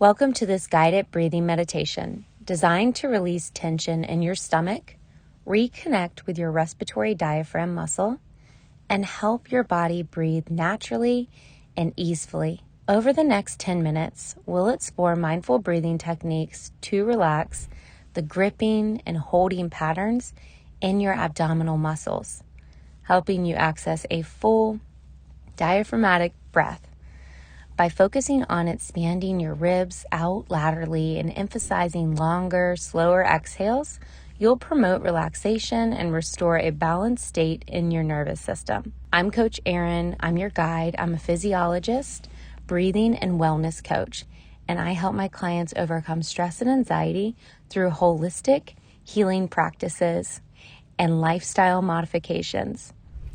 Welcome to this guided breathing meditation designed to release tension in your stomach, reconnect with your respiratory diaphragm muscle, and help your body breathe naturally and easily. Over the next 10 minutes, we'll explore mindful breathing techniques to relax the gripping and holding patterns in your abdominal muscles, helping you access a full diaphragmatic breath. By focusing on expanding your ribs out laterally and emphasizing longer, slower exhales, you'll promote relaxation and restore a balanced state in your nervous system. I'm Coach Erin. I'm your guide. I'm a physiologist, breathing and wellness coach, and I help my clients overcome stress and anxiety through holistic healing practices and lifestyle modifications.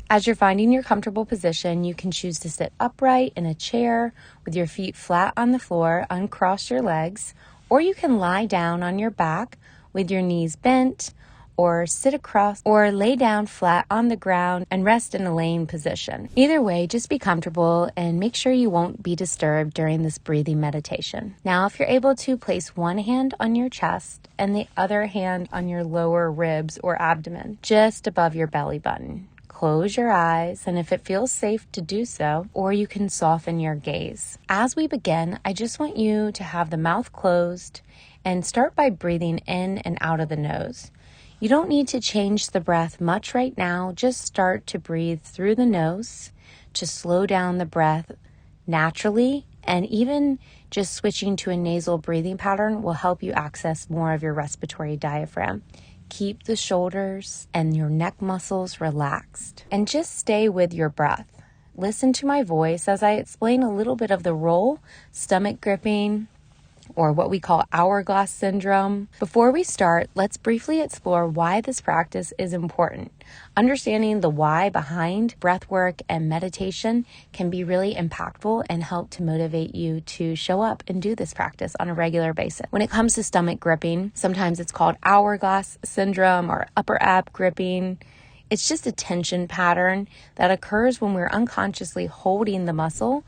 As you're finding your comfortable position, you can choose to sit upright in a chair with your feet flat on the floor, uncross your legs, or you can lie down on your back with your knees bent, or sit across, or lay down flat on the ground and rest in a laying position. Either way, just be comfortable and make sure you won't be disturbed during this breathing meditation. Now, if you're able to, place one hand on your chest and the other hand on your lower ribs or abdomen, just above your belly button. Close your eyes, and if it feels safe to do so, or you can soften your gaze. As we begin, I just want you to have the mouth closed and start by breathing in and out of the nose. You don't need to change the breath much right now. Just start to breathe through the nose to slow down the breath naturally, and even just switching to a nasal breathing pattern will help you access more of your respiratory diaphragm. Keep the shoulders and your neck muscles relaxed and just stay with your breath. Listen to my voice as I explain a little bit of the role stomach gripping, or what we call hourglass syndrome. Before we start, let's briefly explore why this practice is important. Understanding the why behind breath work and meditation can be really impactful and help to motivate you to show up and do this practice on a regular basis. When it comes to stomach gripping, sometimes it's called hourglass syndrome or upper ab gripping. It's just a tension pattern that occurs when we're unconsciously holding the muscle,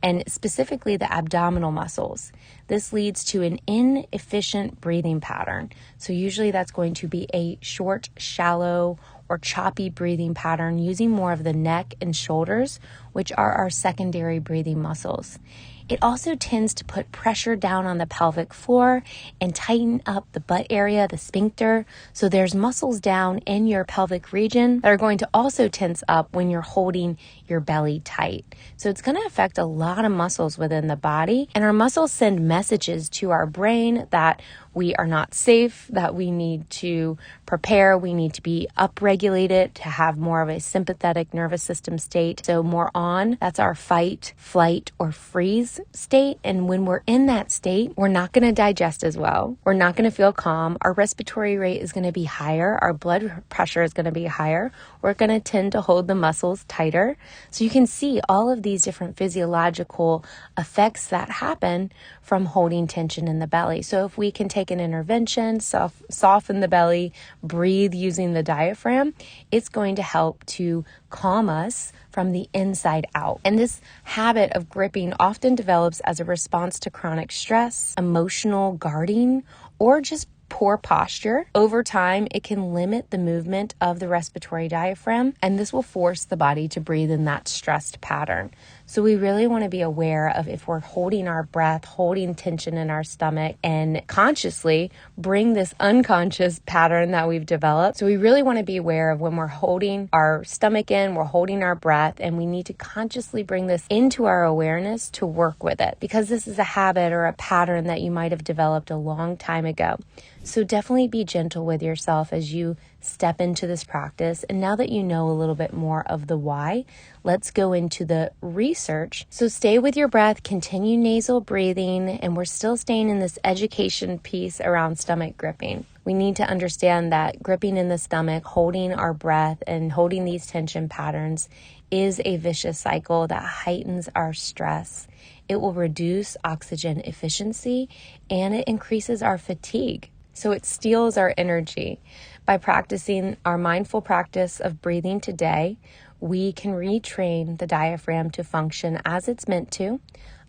and specifically the abdominal muscles. This leads to an inefficient breathing pattern. So usually that's going to be a short, shallow, or choppy breathing pattern using more of the neck and shoulders, which are our secondary breathing muscles. It also tends to put pressure down on the pelvic floor and tighten up the butt area, the sphincter. So there's muscles down in your pelvic region that are going to also tense up when you're holding your belly tight. So it's going to affect a lot of muscles within the body, and our muscles send messages to our brain that we are not safe, that we need to prepare, we need to be upregulated to have more of a sympathetic nervous system state. So more on, that's our fight, flight, or freeze state. And when we're in that state, we're not going to digest as well. We're not going to feel calm. Our respiratory rate is going to be higher. Our blood pressure is going to be higher. We're going to tend to hold the muscles tighter. So you can see all of these different physiological effects that happen from holding tension in the belly. So if we can take an intervention, soften the belly, breathe using the diaphragm, it's going to help to calm us from the inside out. And this habit of gripping often develops as a response to chronic stress, emotional guarding, or just poor posture. Over time, it can limit the movement of the respiratory diaphragm, and this will force the body to breathe in that stressed pattern. So we really want to be aware of if we're holding our breath, holding tension in our stomach, and consciously bring this unconscious pattern that we've developed. So we really want to be aware of when we're holding our stomach in, we're holding our breath, and we need to consciously bring this into our awareness to work with it, because this is a habit or a pattern that you might have developed a long time ago. So definitely be gentle with yourself as you step into this practice. And now that you know a little bit more of the why, let's go into the research. So stay with your breath, continue nasal breathing, and we're still staying in this education piece around stomach gripping. We need to understand that gripping in the stomach, holding our breath, and holding these tension patterns is a vicious cycle that heightens our stress. It will reduce oxygen efficiency, and it increases our fatigue. So it steals our energy. By practicing our mindful practice of breathing today, we can retrain the diaphragm to function as it's meant to,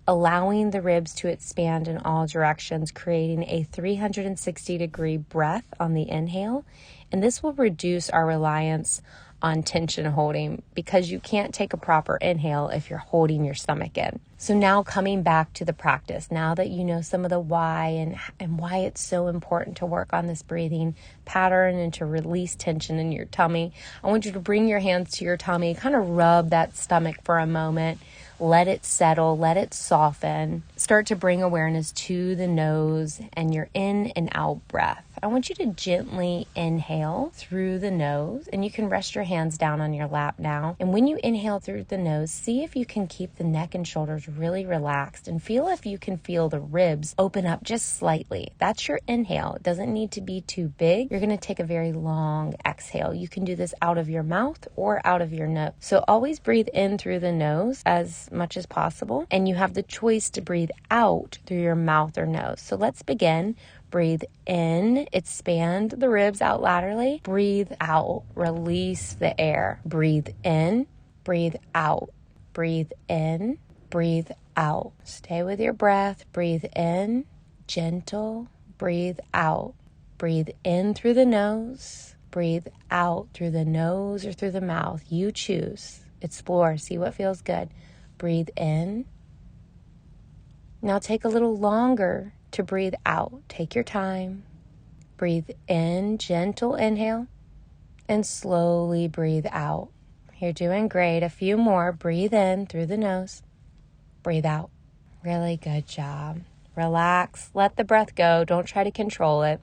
allowing the ribs to expand in all directions, creating a 360-degree breath on the inhale. And this will reduce our reliance on tension holding, because you can't take a proper inhale if you're holding your stomach in. So now coming back to the practice, now that you know some of the why and why it's so important to work on this breathing pattern and to release tension in your tummy, I want you to bring your hands to your tummy, kind of rub that stomach for a moment. Let it settle, let it soften. Start to bring awareness to the nose and your in and out breath. I want you to gently inhale through the nose, and you can rest your hands down on your lap now. And when you inhale through the nose, see if you can keep the neck and shoulders really relaxed, and feel if you can feel the ribs open up just slightly. That's your inhale. It doesn't need to be too big. You're going to take a very long exhale. You can do this out of your mouth or out of your nose. So always breathe in through the nose as much as possible, and you have the choice to breathe out through your mouth or nose. So let's begin. Breathe in, expand the ribs out laterally. Breathe out, release the air. Breathe in, breathe out. Breathe in, breathe out. Stay with your breath. Breathe in, gentle. Breathe out. Breathe in through the nose. Breathe out through the nose or through the mouth. You choose. Explore. See what feels good. Breathe in. Now take a little longer to breathe out. Take your time. Breathe in, gentle inhale, and slowly breathe out. You're doing great. A few more. Breathe in through the nose. Breathe out. Really good job. Relax. Let the breath go. Don't try to control it.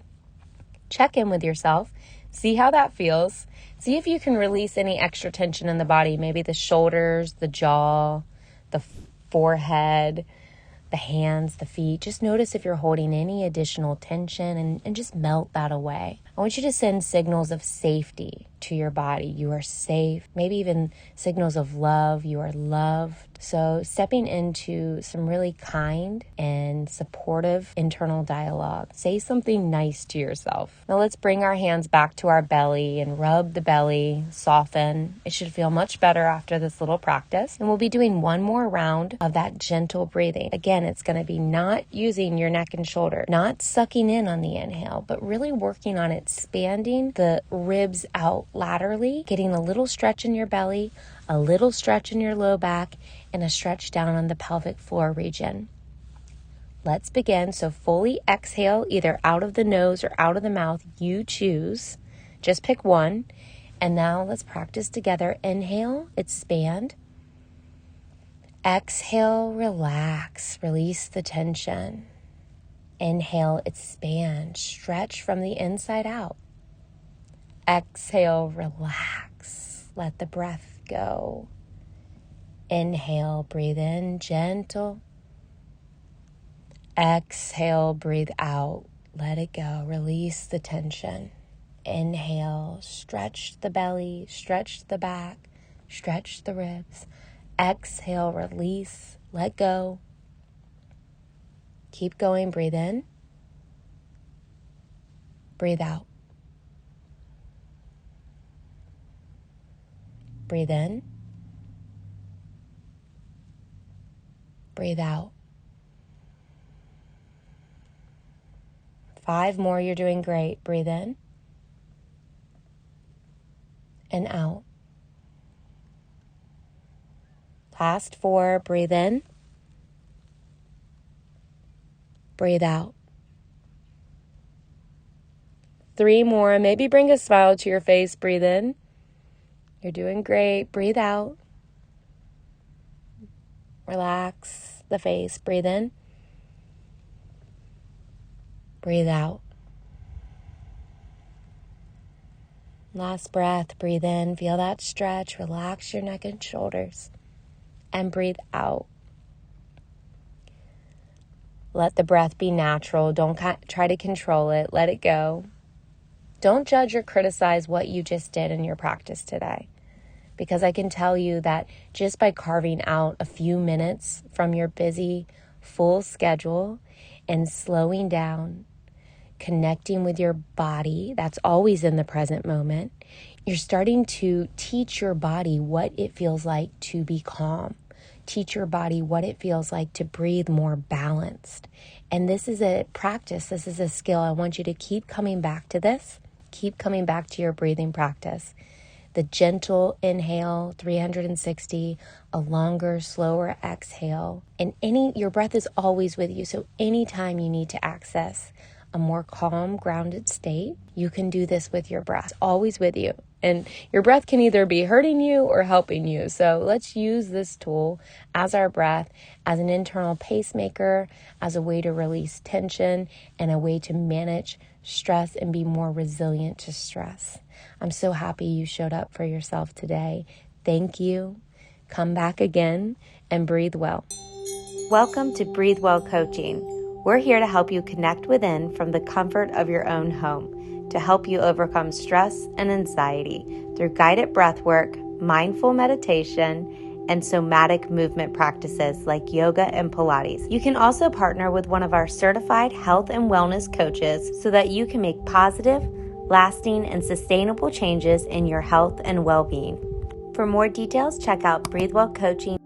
Check in with yourself. See how that feels. See if you can release any extra tension in the body, maybe the shoulders, the jaw, the forehead, the hands, the feet. Just notice if you're holding any additional tension and just melt that away. I want you to send signals of safety to your body. You are safe. Maybe even signals of love. You are loved. So stepping into some really kind and supportive internal dialogue. Say something nice to yourself. Now let's bring our hands back to our belly and rub the belly, soften. It should feel much better after this little practice. And we'll be doing one more round of that gentle breathing. Again, it's going to be not using your neck and shoulder, not sucking in on the inhale, but really working on expanding the ribs out laterally, getting a little stretch in your belly, a little stretch in your low back, and a stretch down on the pelvic floor region. Let's begin. So fully exhale, either out of the nose or out of the mouth. You choose. Just pick one. And now let's practice together. Inhale, expand. Exhale, relax, release the tension. Inhale, expand, stretch from the inside out. Exhale, relax, let the breath go. Inhale, breathe in, gentle. Exhale, breathe out, let it go, release the tension. Inhale, stretch the belly, stretch the back, stretch the ribs. Exhale, release, let go. Keep going, breathe in, breathe out. Breathe in, breathe out. 5 more, you're doing great. Breathe in and out. Last 4, breathe in, breathe out. 3 more, maybe bring a smile to your face. Breathe in. You're doing great. Breathe out. Relax the face. Breathe in. Breathe out. Last breath. Breathe in. Feel that stretch. Relax your neck and shoulders. And breathe out. Let the breath be natural. Don't try to control it. Let it go. Don't judge or criticize what you just did in your practice today. Because I can tell you that just by carving out a few minutes from your busy, full schedule and slowing down, connecting with your body, that's always in the present moment, you're starting to teach your body what it feels like to be calm. teach your body what it feels like to breathe more balanced. And this is a practice. This is a skill. I want you to keep coming back to this. Keep coming back to your breathing practice. The gentle inhale, 360, a longer, slower exhale. And your breath is always with you. So anytime you need to access a more calm, grounded state, you can do this with your breath. It's always with you. And your breath can either be hurting you or helping you. So let's use this tool as our breath, as an internal pacemaker, as a way to release tension, and a way to manage stress and be more resilient to stress. I'm so happy you showed up for yourself today. Thank you. Come back again and breathe well. Welcome to Breathe Well Coaching. We're here to help you connect within from the comfort of your own home, to help you overcome stress and anxiety through guided breath work, mindful meditation, and somatic movement practices like yoga and Pilates. You can also partner with one of our certified health and wellness coaches so that you can make positive, lasting, and sustainable changes in your health and well-being. For more details, check out breathewellcoaching.